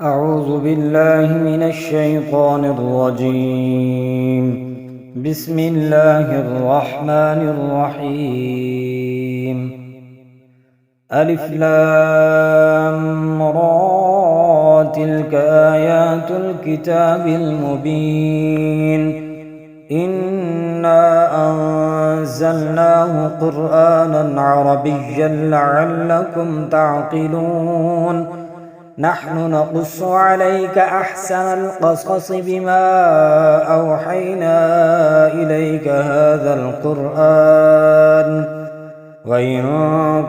أعوذ بالله من الشيطان الرجيم. بسم الله الرحمن الرحيم. ألف لام را تلك آيات الكتاب المبين. إنا أنزلناه قرآنا عربيا لعلكم تعقلون. نحن نقص عليك أحسن القصص بما أوحينا إليك هذا القرآن وإن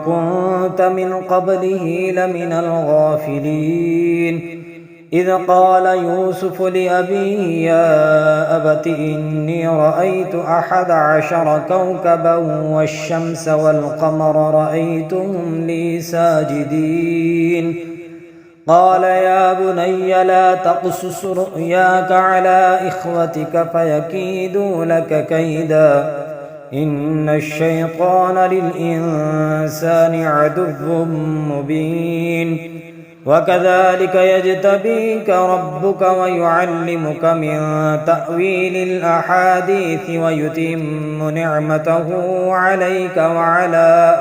كنت من قبله لمن الغافلين. إذ قال يوسف لأبيه يا أبت إني رأيت 11 كوكبا والشمس والقمر رأيتهم لي ساجدين. قال يا بني لا تقصص رؤياك على إخوتك فيكيدوا لك كيدا إن الشيطان للإنسان عدو مبين. وكذلك يجتبيك ربك ويعلمك من تأويل الأحاديث ويتم نعمته عليك وعلى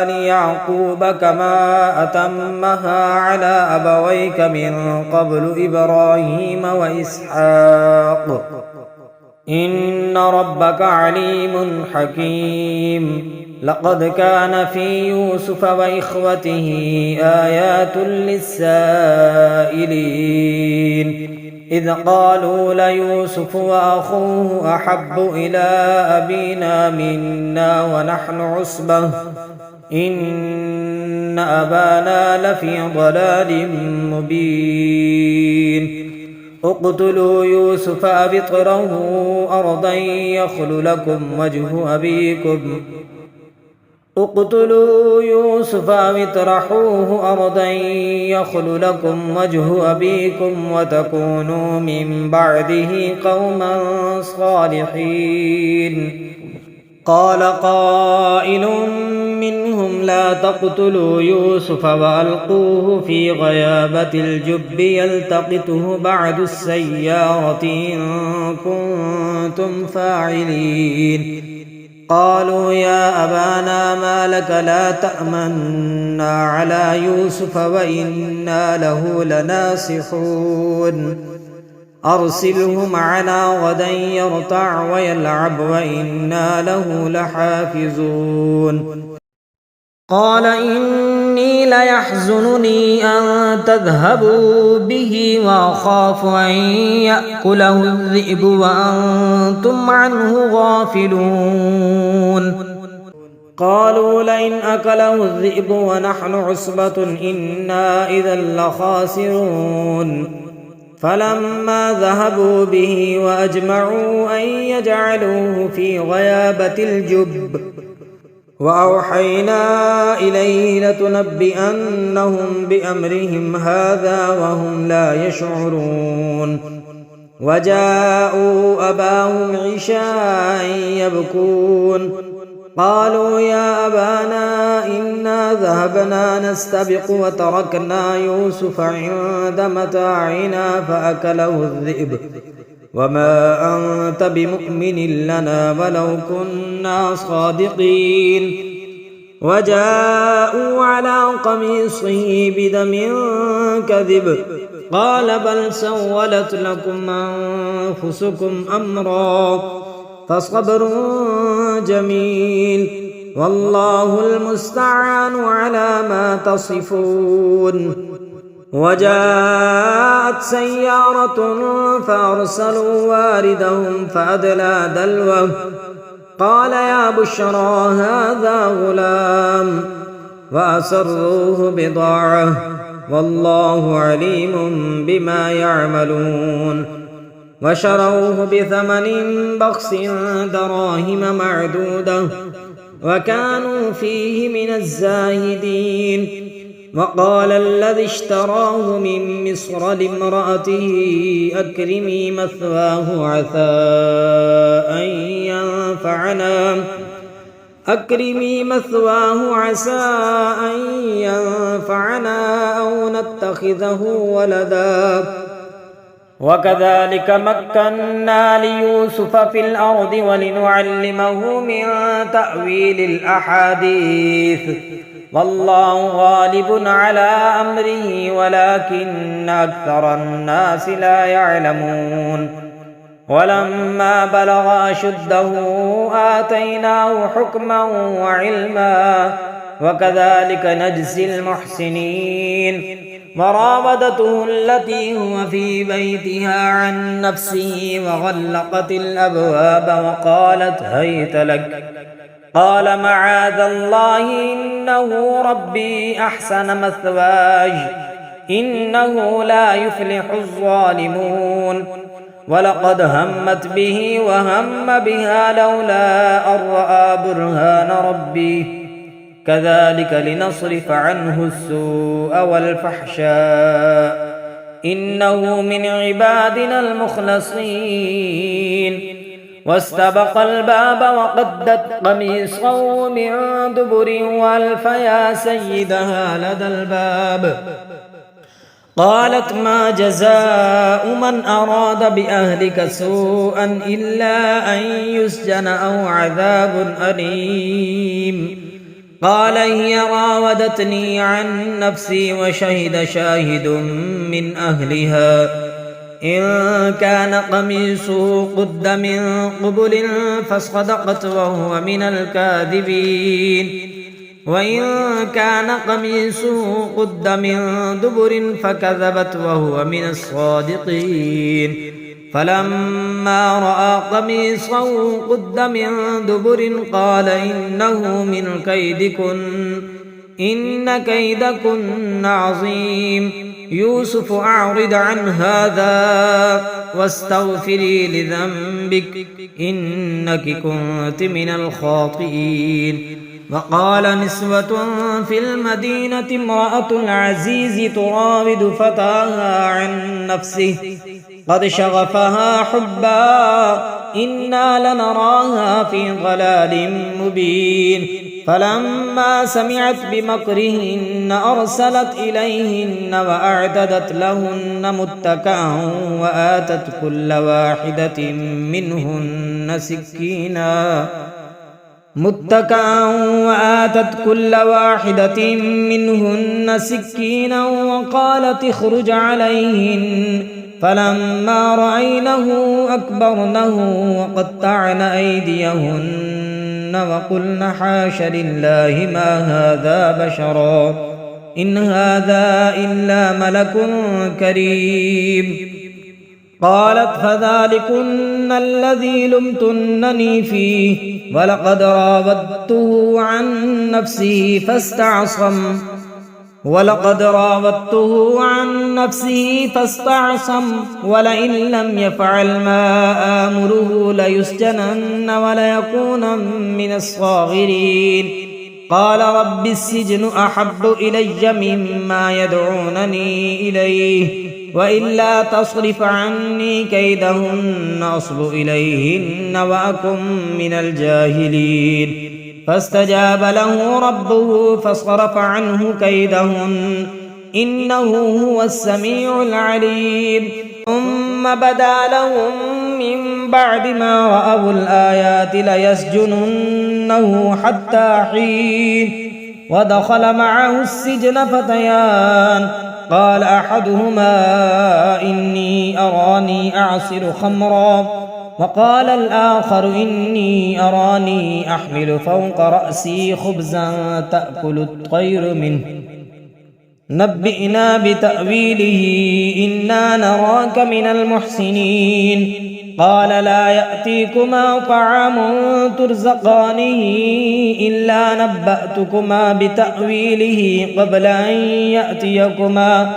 آل يعقوب كما أتمها على أبويك من قبل إبراهيم وإسحاق إن ربك عليم حكيم. لقد كان في يوسف وإخوته آيات للسائلين إذ قالوا ليوسف وأخوه أحب إلى أبينا منا ونحن عصبة إن أبانا لفي ضلال مبين. اقتلوا يوسف أو اطرحوه أرضا يخل لكم وجه أبيكم وتكونوا من بعده قوما صالحين. قال قائل منهم لا تقتلوا يوسف وألقوه في غيابة الجب يلتقطه بعض السيارة إن كنتم فاعلين. قالوا يا أبانا ما لك لا تأمنا على يوسف وإنا له لناصحون أرسله معنا غدا يرتع ويلعب وإنا له لحافظون. قال إني ليحزنني أن تذهبوا به وأخاف أن يأكله الذئب وأنتم عنه غافلون. قالوا لئن أكله الذئب ونحن عصبة إنا إذا لخاسرون. فلما ذهبوا به وأجمعوا أن يجعلوه في غيابة الجب وأوحينا إليه لتنبئنهم بأمرهم هذا وهم لا يشعرون. وجاءوا أباهم عشاء يبكون. قالوا يا أبانا إنا ذهبنا نستبق وتركنا يوسف عند متاعنا فأكله الذئب وما أنت بمؤمن لنا ولو كنا صادقين. وجاءوا على قميصه بدم كذب قال بل سولت لكم أنفسكم أمرا فصبر جميل والله المستعان على ما تصفون. وجاءت سيارة فأرسلوا واردهم فأدلى دلوه قال يا بشرى هذا غلام وأسروه بضاعة والله عليم بما يعملون. وشروه بثمن بخس دراهم معدودة وكانوا فيه من الزاهدين. وقال الذي اشتراه من مصر لامرأته أكرمي مثواه عسى أن ينفعنا أكرمي مثواه عسى أن ينفعنا أو نتخذه ولدا وكذلك مكنا ليوسف في الأرض ولنعلمه من تأويل الأحاديث والله غالب على أمره ولكن أكثر الناس لا يعلمون ولما بلغ أشده آتيناه حكما وعلما وكذلك نجزي المحسنين وراودته التي هو في بيتها عن نفسه وغلقت الأبواب وقالت هيت لك قال معاذ الله إنه ربي أحسن مثواي إنه لا يفلح الظالمون ولقد همت به وهم بها لولا أن رأى برهان ربه كذلك لنصرف عنه السوء والفحشاء إنه من عبادنا المخلصين واستبق الباب وقدت قميصه من دبر وألف يا سيدها لدى الباب قالت ما جزاء من أراد بأهلك سوءا إلا أن يسجن أو عذاب أليم قال هي راودتني عن نفسي وشهد شاهد من أهلها إن كان قميصه قد من قبل فصدقت وهو من الكاذبين وإن كان قميصه قد من دبر فكذبت وهو من الصادقين فلما رأى قميصه قد من دبر قال إنه من كيدكن إن كيدكن عظيم يوسف أعرض عن هذا واستغفري لذنبك إنك كنت من الخاطئين وقال نسوة في المدينة امرأة العزيز تراود فتاها عن نفسه قد شغفها حبا إنا لنراها في ضلال مبين فلما سمعت بمكرهن أرسلت إليهن وأعتدت لهن متكئا وآتت كل واحدة منهن سكينا وقالت اخرج عليهن فلما رأينه أكبرنه وقطعن أيديهن وقلن حاش لله ما هذا بشرا إن هذا إلا ملك كريم قالت فذلكن الذي لمتنني فيه ولقد راودته عن نفسه فاستعصم ولئن لم يفعل ما آمره ليسجنن وليكون من الصاغرين قال رب السجن أحب إلي مما يدعونني إليه وإلا تصرف عني كيدهن أصب إليهن وأكن من الجاهلين فاستجاب له ربه فصرف عنه كيدهن إنه هو السميع العليم ثم بدا لهم من بعد ما رأوا الآيات ليسجننه حتى حين ودخل معه السجن فتيان قال أحدهما إني أراني أعصر خمرا وقال الآخر إني أراني أحمل فوق رأسي خبزا تأكل الطير منه نبئنا بتأويله إنا نراك من المحسنين قال لا يأتيكما طعام ترزقانه إلا نبأتكما بتأويله قبل أن يأتيكما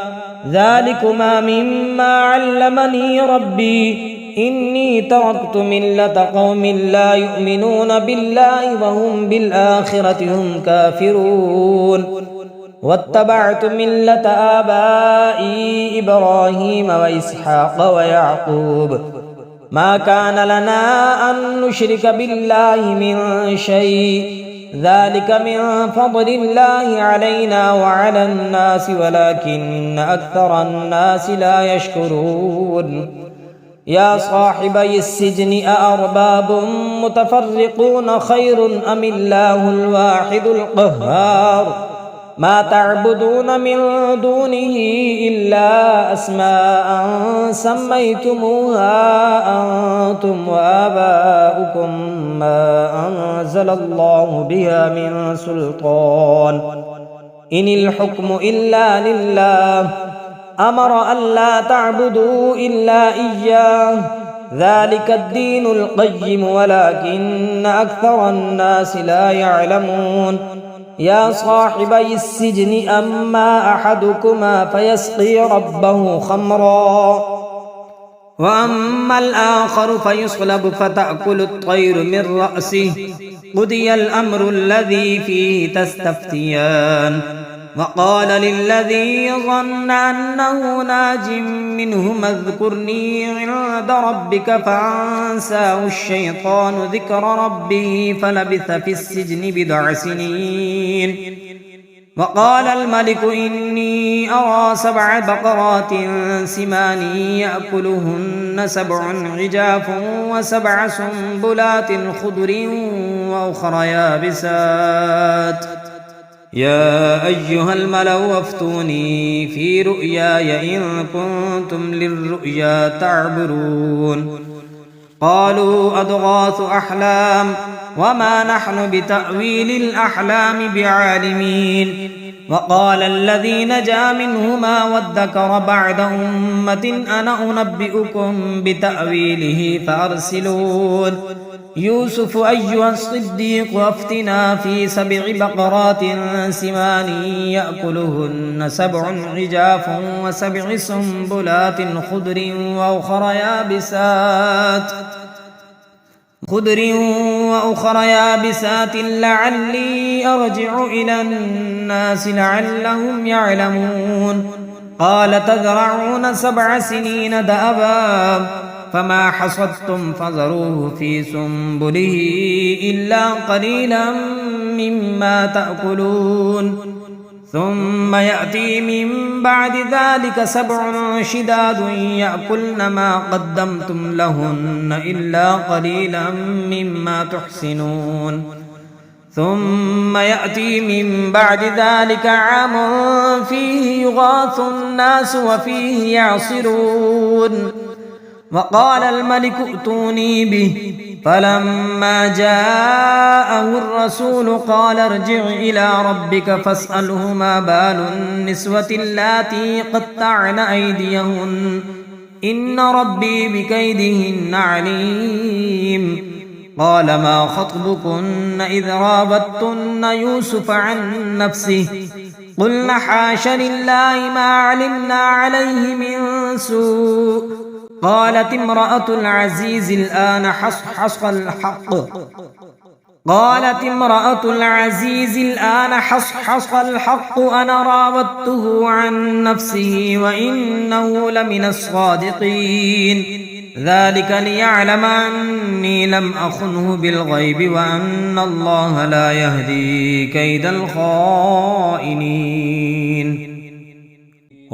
ذلكما مما علمني ربي إني تركت ملة قوم لا يؤمنون بالله وهم بالآخرة هم كافرون واتبعت ملة آبائي إبراهيم وإسحاق ويعقوب ما كان لنا أن نشرك بالله من شيء ذلك من فضل الله علينا وعلى الناس ولكن أكثر الناس لا يشكرون يا صاحبي السجن أأرباب متفرقون خير أم الله الواحد القهار ما تعبدون من دونه إلا أسماء سميتموها أنتم وآباؤكم ما أنزل الله بها من سلطان إن الحكم إلا لله أمر ألا تعبدوا إلا إياه ذلك الدين القيم ولكن أكثر الناس لا يعلمون يا صاحبي السجن أما أحدكما فيسقي ربه خمرا وأما الآخر فيصلب فتأكل الطير من رأسه قضي الأمر الذي فيه تستفتيان وقال للذي ظن أنه ناج منهما اذكرني عند ربك فأنساه الشيطان ذكر ربه فلبث في السجن بضع سنين وقال الملك إني أرى 7 بقرات سمان يأكلهن 7 عجاف و7 سنبلات خضر وأخر يابسات يا أيها الملأ أفتوني في رؤياي إن كنتم للرؤيا تعبرون قالوا أضغاث أحلام وما نحن بتأويل الأحلام بعالمين وقال الذي نجا منهما وادكر بعد أمة أنا أنبئكم بتأويله فأرسلون يوسف أيها الصديق أفتنا في 7 بقرات سمان يأكلهن 7 عجاف و7 سنبلات خضر وأخر يابسات لعلي أرجع إلى الناس لعلهم يعلمون قال تزرعون 7 سنين دأبا فما حصدتم فذروه في سنبله إلا قليلا مما تأكلون ثم يأتي من بعد ذلك 7 شداد يأكلن ما قدمتم لهن إلا قليلا مما تحسنون ثم يأتي من بعد ذلك عام فيه يغاث الناس وفيه يعصرون وقال الملك ائتوني به فلما جاءه الرسول قال ارجع إلى ربك فاسأله ما بال النسوة اللاتي قطعن أيديهن إن ربي بكيدهن عليم قال ما خطبكن إذ راودتن يوسف عن نفسه قلن حاش لله ما علمنا عليه من سوء قالت امرأة العزيز الآن حصحص الحق أنا راودته عن نفسه وإنه لمن الصادقين ذلك ليعلم أني لم أخنه بالغيب وأن الله لا يهدي كيد الخائنين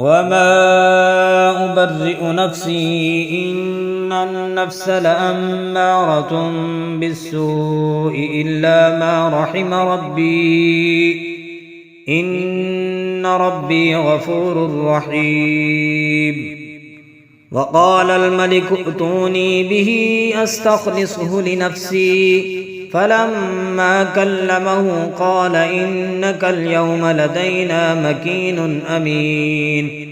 وما أبرئ نفسي إن النفس لأمارة بالسوء إلا ما رحم ربي إن ربي غفور رحيم وقال الملك ائتوني به أستخلصه لنفسي فلما كلمه قال إنك اليوم لدينا مكين أمين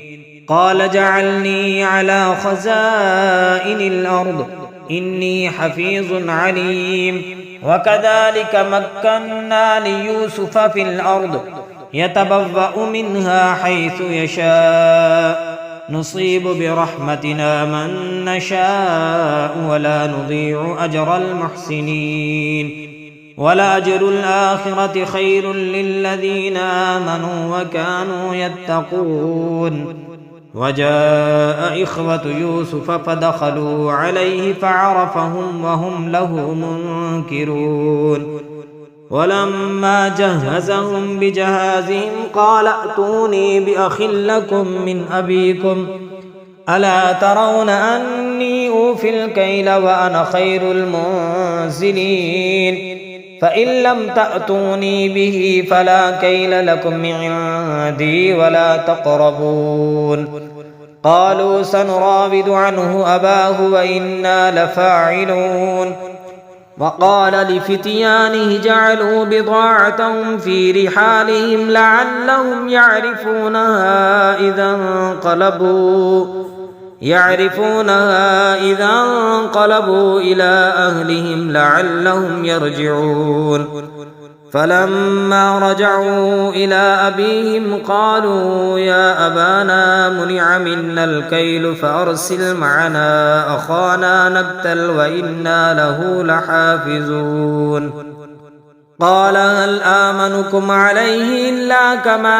قال جعلني على خزائن الأرض إني حفيظ عليم وكذلك مكنا ليوسف في الأرض يتبوأ منها حيث يشاء نصيب برحمتنا من نشاء ولا نضيع أجر المحسنين ولأجر الآخرة خير للذين آمنوا وكانوا يتقون وجاء إخوة يوسف فدخلوا عليه فعرفهم وهم له منكرون ولما جهزهم بجهازهم قال ائتوني بأخ لكم من أبيكم ألا ترون أني أوفي الكيل وأنا خير المنزلين فإن لم تأتوني به فلا كيل لكم عندي ولا تقربون قالوا سنراود عنه أباه وإنا لفاعلون وقال لفتيانه جعلوا بضاعتهم في رحالهم لعلهم يعرفونها إذا انقلبوا إلى أهلهم لعلهم يرجعون فلما رجعوا إلى أبيهم قالوا يا أبانا منع منا الكيل فأرسل معنا أخانا نكتل وإنا له لحافظون قال هل آمنكم عليه إلا كما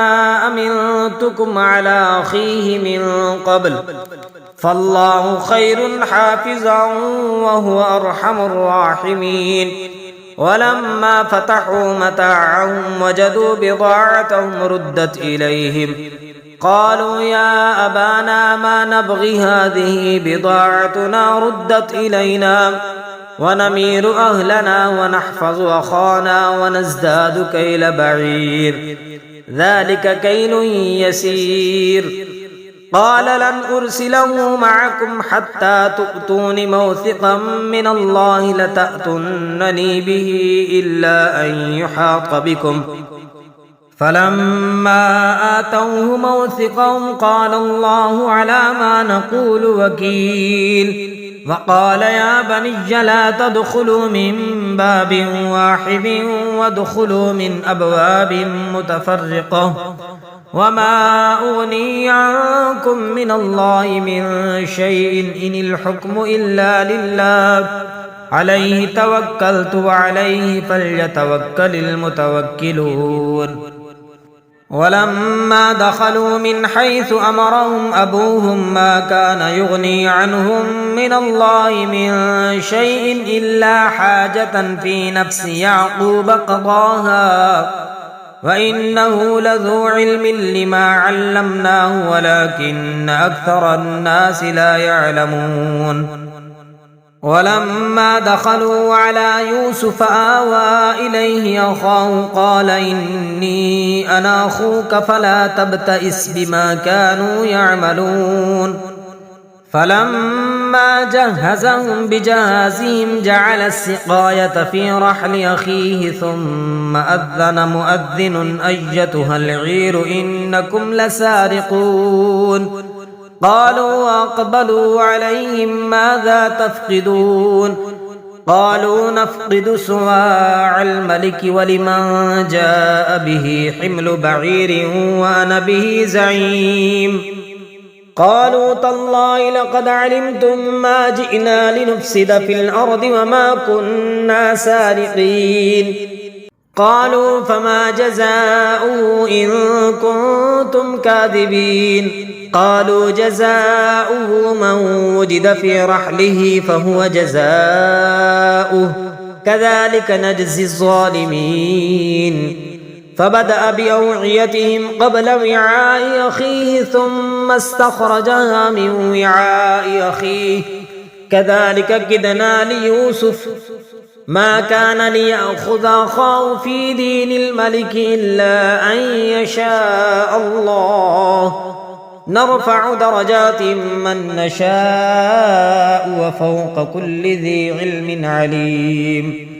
أمنتكم على أخيه من قبل فالله خير حافظا وهو أرحم الراحمين ولما فتحوا متاعهم وجدوا بضاعتهم ردت إليهم قالوا يا أبانا ما نبغي هذه بضاعتنا ردت إلينا ونمير أهلنا ونحفظ أخانا ونزداد كيل بعير ذلك كيل يسير قال لن أرسله معكم حتى تؤتون موثقا من الله لتأتونني به إلا أن يحاط بكم فلما آتوه موثقهم قال الله على ما نقول وكيل وقال يا بني لا تدخلوا من باب واحد وادخلوا من أبواب متفرقة وما أغني عنكم من الله من شيء إن الحكم إلا لله عليه توكلت وعليه فليتوكل المتوكلون ولما دخلوا من حيث أمرهم أبوهم ما كان يغني عنهم من الله من شيء إلا حاجة في نفس يعقوب قضاها وإنه لذو علم لما علمناه ولكن أكثر الناس لا يعلمون ولما دخلوا على يوسف آوى إليه أخاه قال إني أنا أخوك فلا تبتئس بما كانوا يعملون فلما جهزهم بجهازهم جعل السقاية في رحل أخيه ثم أذن مؤذن أيتها العير إنكم لسارقون قالوا وأقبلوا عليهم ماذا تفقدون قالوا نفقد سواع الملك ولمن جاء به حمل بعير وأنا به زعيم قالوا تالله لقد علمتم ما جئنا لنفسد في الأرض وما كنا سارقين قالوا فما جزاؤه إن كنتم كاذبين قالوا جزاؤه من وجد في رحله فهو جزاؤه كذلك نجزي الظالمين فبدأ بأوعيتهم قبل وعاء أخيه ثم استخرجها من وعاء أخيه كذلك كدنا ليوسف ما كان ليأخذ أخاه في دين الملك إلا أن يشاء الله نرفع درجات من نشاء وفوق كل ذي علم عليم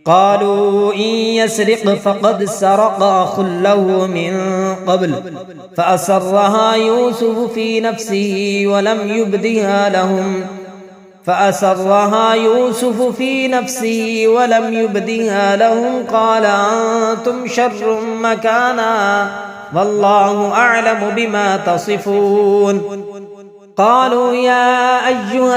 قالوا إن يسرق فقد سرق أخ له من قبل فأسرها يوسف في نفسه ولم يبدها لهم قال أنتم شر مكانا والله أعلم بما تصفون قالوا يا أيها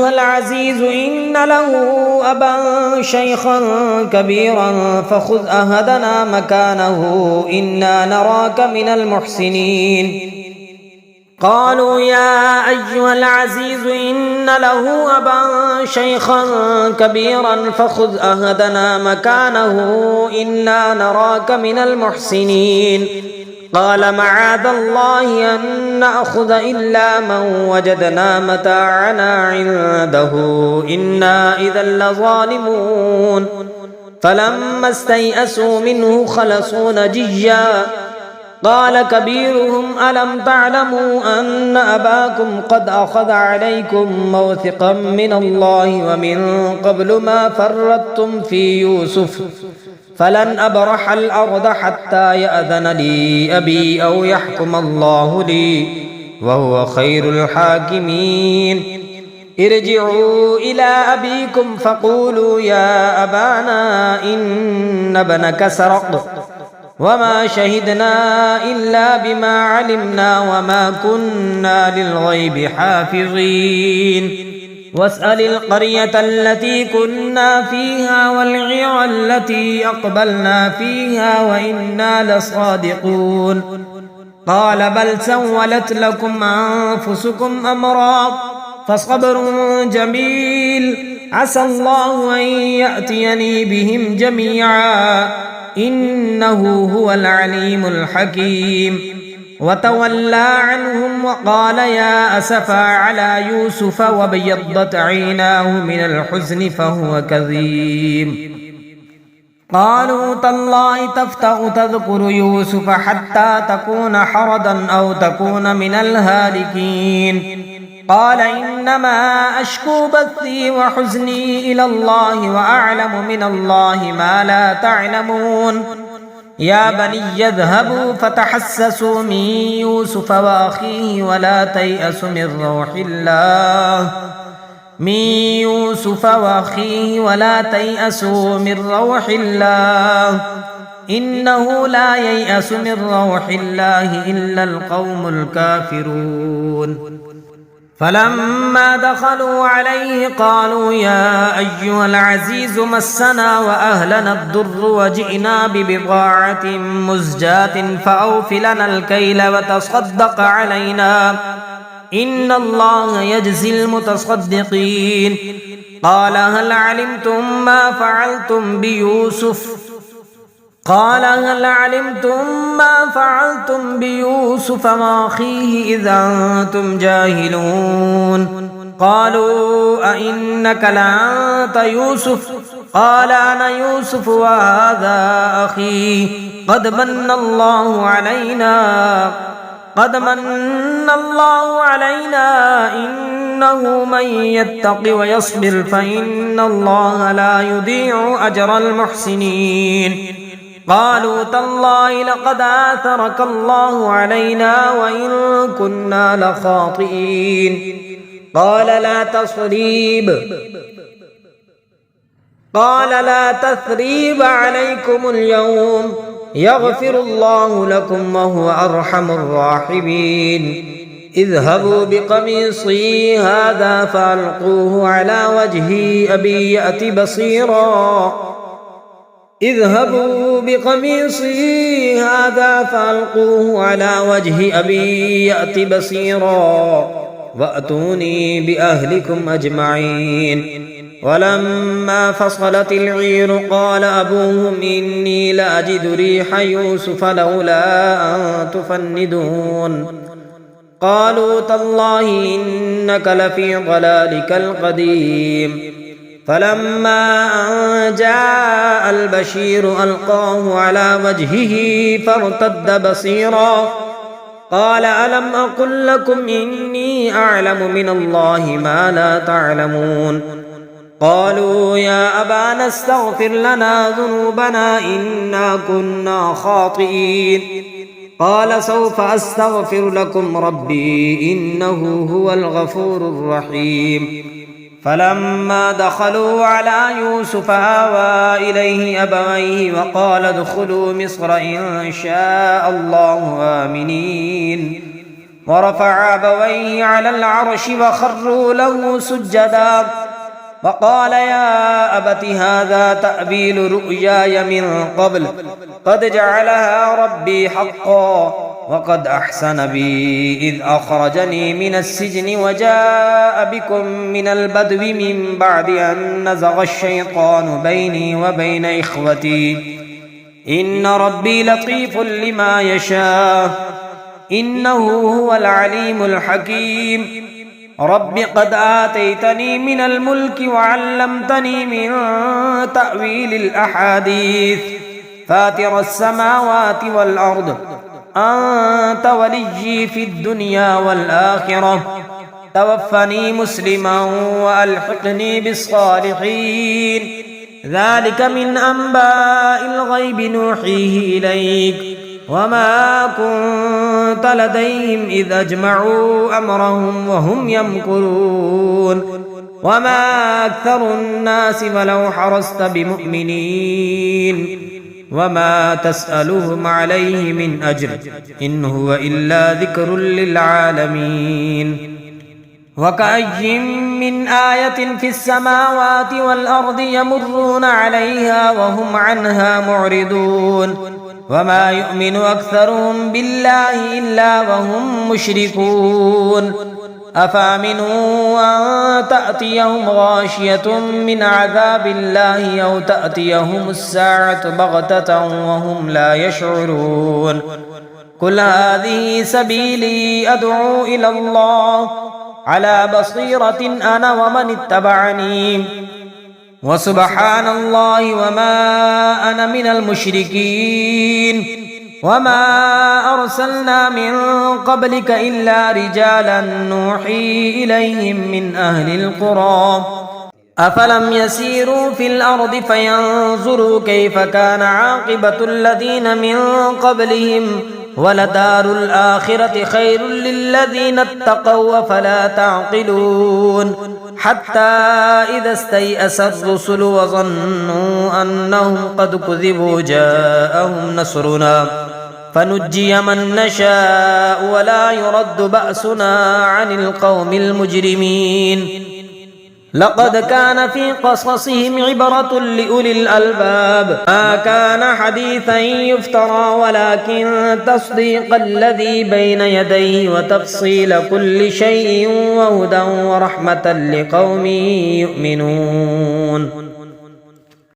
العزيز إن له أبا شيخا كبيرا فخذ أحدنا مكانه إنا نراك من المحسنين قالوا يا أيها العزيز إن له أبا شيخا كبيرا فخذ أحدنا مكانه إنا نراك من المحسنين قال معاذ الله أن نأخذ إلا من وجدنا متاعنا عنده إنا إذا لظالمون فلما استيئسوا منه خلصوا نجيا قال كبيرهم ألم تعلموا أن أباكم قد أخذ عليكم موثقا من الله ومن قبل ما فرطتم في يوسف فلن أبرح الأرض حتى يأذن لي أبي أو يحكم الله لي وهو خير الحاكمين ارجعوا إلى أبيكم فقولوا يا أبانا إن ابنك سرق وما شهدنا إلا بما علمنا وما كنا للغيب حافظين واسأل القرية التي كنا فيها والعير التي أقبلنا فيها وإنا لصادقون قال بل سولت لكم أنفسكم أمرا فصبر جميل عسى الله أن يأتيني بهم جميعا إنه هو العليم الحكيم وتولى عنهم وقال يا أسفا على يوسف وابيضت عيناه من الحزن فهو كظيم قالوا تالله تفتأ تذكر يوسف حتى تكون حرضا أو تكون من الهالكين قال إنما أشكو بثي وحزني إلى الله وأعلم من الله ما لا تعلمون يا بني اذهبوا فتحسسوا من يوسف وأخيه ولا تيأسوا من روح الله إنه لا ييأس من روح الله إلا القوم الكافرون فلما دخلوا عليه قالوا يا أيها العزيز مسنا وأهلنا الضر وجئنا ببضاعة مزجاة فأوف لنا الكيل وتصدق علينا إن الله يجزي المتصدقين قال هل علمتم ما فعلتم بيوسف وأخيه إذا أنتم جاهلون قالوا أئنك لأنت يوسف قال أنا يوسف وهذا أخي قد من الله علينا إنه من يتق ويصبر فإن الله لا يضيع أجر المحسنين قالوا تالله لقد آثرك الله علينا وإن كنا لخاطئين قال لا تثريب عليكم اليوم يغفر الله لكم وهو أرحم الراحمين اذهبوا بقميصي هذا فألقوه على وجه أبي يأت بصيرا وأتوني بأهلكم أجمعين ولما فصلت العير قال أبوهم إني لأجد ريح يوسف لولا أن تفندون قالوا تالله إنك لفي ضلالك القديم فلما أن جاء البشير ألقاه على وجهه فارتد بصيرا قال ألم أقل لكم إني أعلم من الله ما لا تعلمون قالوا يا أبانا استغفر لنا ذنوبنا إنا كنا خاطئين قال سوف أستغفر لكم ربي إنه هو الغفور الرحيم فلما دخلوا على يوسف آوى إليه أبويه وقال ادخلوا مصر إن شاء الله آمنين ورفع أبويه على العرش وخروا له سجدا وقال يا أبت هذا تأويل رؤياي من قبل قد جعلها ربي حقا وقد أحسن بي إذ أخرجني من السجن وجاء بكم من البدو من بعد أن نزغ الشيطان بيني وبين إخوتي إن ربي لطيف لما يشاء إنه هو العليم الحكيم رب قد آتيتني من الملك وعلمتني من تأويل الأحاديث فاطر السماوات والأرض أنت وليي في الدنيا والآخرة توفني مسلما وألحقني بالصالحين ذلك من أنباء الغيب نوحيه إليك وما كنت لديهم إذ أجمعوا أمرهم وهم يمكرون وما أكثر الناس ولو حرصت بمؤمنين وما تسألهم عليه من أجر إن هو إلا ذكر للعالمين وكأي من آية في السماوات والأرض يمرون عليها وهم عنها معرضون وما يؤمن أكثرهم بالله إلا وهم مشركون أفامنوا أن تأتيهم غاشية من عذاب الله أو تأتيهم الساعة بغتة وهم لا يشعرون قل هذه سبيلي أدعو إلى الله على بصيرة أنا ومن اتبعني وسبحان الله وما أنا من المشركين وما أرسلنا من قبلك إلا رجالا نوحي إليهم من أهل القرى أفلم يسيروا في الأرض فينظروا كيف كان عاقبة الذين من قبلهم ولدار الآخرة خير للذين اتقوا فلا تعقلون حتى إذا استيأس الرسل وظنوا أنهم قد كذبوا جاءهم نصرنا فنجي من نشاء ولا يرد بأسنا عن القوم المجرمين لقد كان في قصصهم عبرة لأولي الألباب ما كان حديثا يفترى ولكن تصديق الذي بين يديه وتفصيل كل شيء وهدى ورحمة لقوم يؤمنون